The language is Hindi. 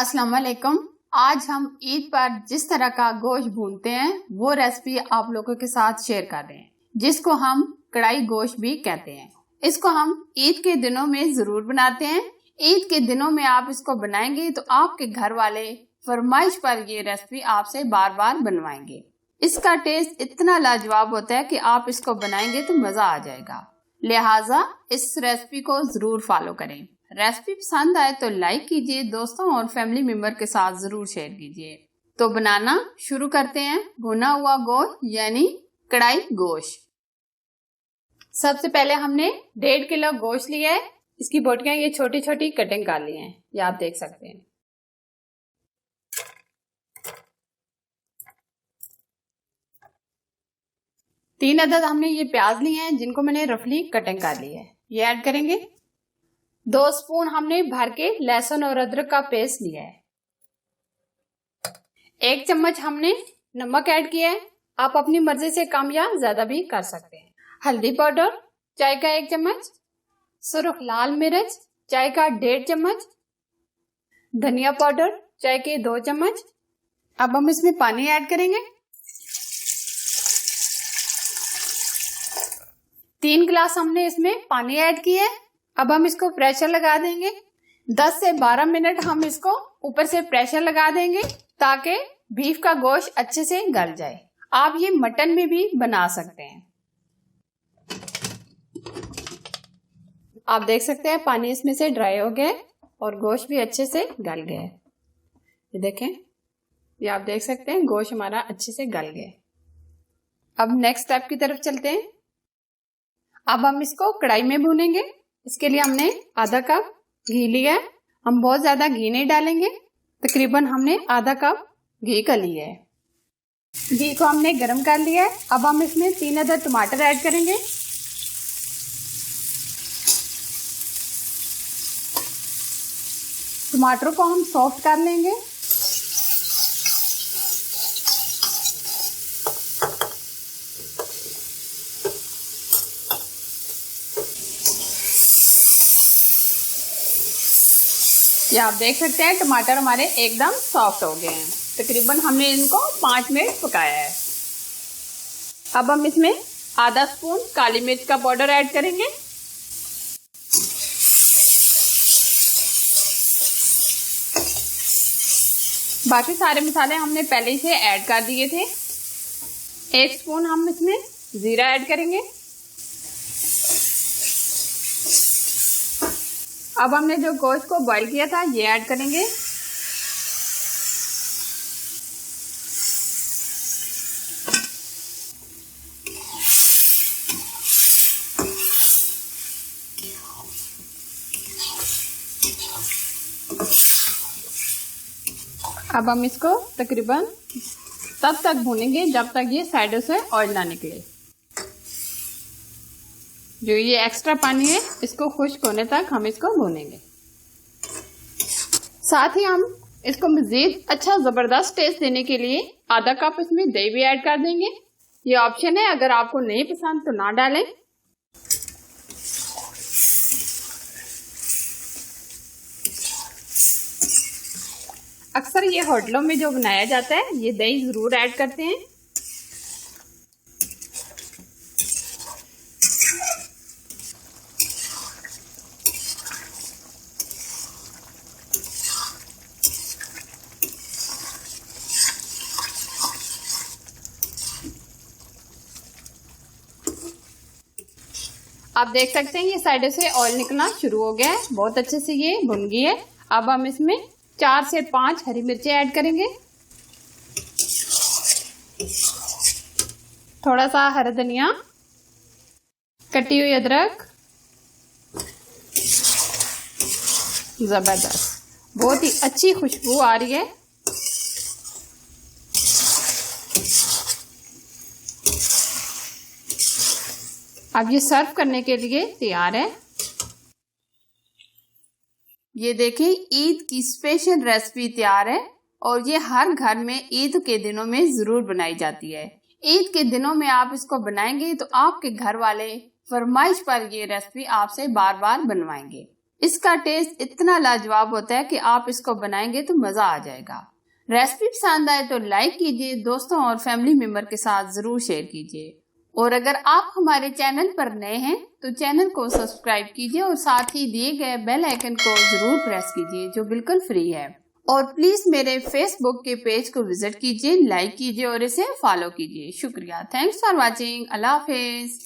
अस्सलाम वालेकुम। आज हम ईद पर जिस तरह का गोश्त भूनते हैं वो रेसिपी आप लोगों के साथ शेयर कर रहे हैं, जिसको हम कढ़ाई गोश्त भी कहते हैं। इसको हम ईद के दिनों में जरूर बनाते हैं। ईद के दिनों में आप इसको बनाएंगे तो आपके घर वाले फरमाइश पर ये रेसिपी आपसे बार बार बनवाएंगे। इसका टेस्ट इतना लाजवाब होता है कि आप इसको बनाएंगे तो मजा आ जाएगा। लिहाजा इस रेसिपी को जरूर फॉलो करें। रेसिपी पसंद आए तो लाइक कीजिए, दोस्तों और फैमिली मेंबर के साथ जरूर शेयर कीजिए। तो बनाना शुरू करते हैं। भुना हुआ गोश्त यानी कढ़ाई गोश्त। सबसे पहले हमने 1.5 किलो गोश्त लिया है। इसकी बोटियां ये छोटी छोटी कटिंग कर ली हैं, ये आप देख सकते हैं। तीन अदद हमने ये प्याज लिए हैं जिनको मैंने रफली कटिंग कर ली है, ये ऐड करेंगे। 2 स्पून हमने भर के लहसुन और अदरक का पेस्ट लिया है। 1 चम्मच हमने नमक ऐड किया है। आप अपनी मर्जी से कम या ज्यादा भी कर सकते हैं। हल्दी पाउडर चाय का 1 चम्मच, सुर्ख लाल मिर्च चाय का 1.5 चम्मच, धनिया पाउडर चाय के 2 चम्मच। अब हम इसमें पानी ऐड करेंगे। 3 गिलास हमने इसमें पानी ऐड किया है। अब हम इसको प्रेशर लगा देंगे। 10 से 12 मिनट हम इसको ऊपर से प्रेशर लगा देंगे ताकि बीफ का गोश्त अच्छे से गल जाए। आप ये मटन में भी बना सकते हैं। आप देख सकते हैं पानी इसमें से ड्राई हो गया है और गोश्त भी अच्छे से गल गया है। ये देखें, ये आप देख सकते हैं गोश्त हमारा अच्छे से गल गया है। अब नेक्स्ट स्टेप की तरफ चलते हैं। अब हम इसको कढ़ाई में भूनेंगे। इसके लिए हमने आधा कप घी लिया है। हम बहुत ज्यादा घी नहीं डालेंगे, तकरीबन हमने आधा कप घी का लिया है। घी को हमने गरम कर लिया है। अब हम इसमें 3 अदद टमाटर ऐड करेंगे। टमाटर को हम सॉफ्ट कर लेंगे। ये आप देख सकते हैं टमाटर हमारे एकदम सॉफ्ट हो गए हैं। तकरीबन हमने इनको 5 मिनट पकाया है। अब हम इसमें आधा स्पून काली मिर्च का पाउडर ऐड करेंगे। बाकी सारे मसाले हमने पहले से ऐड कर दिए थे। 1 स्पून हम इसमें जीरा ऐड करेंगे। अब हमने जो गोश्त को बॉईल किया था ये ऐड करेंगे। अब हम इसको तकरीबन तब तक भूनेंगे जब तक ये साइडों से ऑयल ना निकले। जो ये एक्स्ट्रा पानी है इसको खुश्क होने तक हम इसको भूनेंगे। साथ ही हम इसको मजीद अच्छा जबरदस्त टेस्ट देने के लिए आधा कप इसमें दही भी ऐड कर देंगे। ये ऑप्शन है, अगर आपको नहीं पसंद तो ना डालें। अक्सर ये होटलों में जो बनाया जाता है ये दही जरूर ऐड करते हैं। आप देख सकते हैं ये साइड से ऑयल निकलना शुरू हो गया है, बहुत अच्छे से ये भुन गई है। अब हम इसमें 4 से 5 हरी मिर्चें ऐड करेंगे। थोड़ा सा हरा धनिया, कटी हुई अदरक, जबरदस्त, बहुत ही अच्छी खुशबू आ रही है। अब ये सर्व करने के लिए तैयार है। ये देखें, ईद की स्पेशल रेसिपी तैयार है और ये हर घर में ईद के दिनों में जरूर बनाई जाती है। ईद के दिनों में आप इसको बनाएंगे तो आपके घर वाले फरमाइश पर ये रेसिपी आपसे बार बार बनवाएंगे। इसका टेस्ट इतना लाजवाब होता है कि आप इसको बनाएंगे तो मजा आ जाएगा। रेसिपी पसंद आए तो लाइक कीजिए, दोस्तों और फैमिली मेंबर के साथ जरूर शेयर कीजिए। और अगर आप हमारे चैनल पर नए हैं तो चैनल को सब्सक्राइब कीजिए और साथ ही दिए गए बेल आइकन को जरूर प्रेस कीजिए जो बिल्कुल फ्री है। और प्लीज मेरे फेसबुक के पेज को विजिट कीजिए, लाइक कीजिए और इसे फॉलो कीजिए। शुक्रिया। Thanks for watching. Allah Hafiz.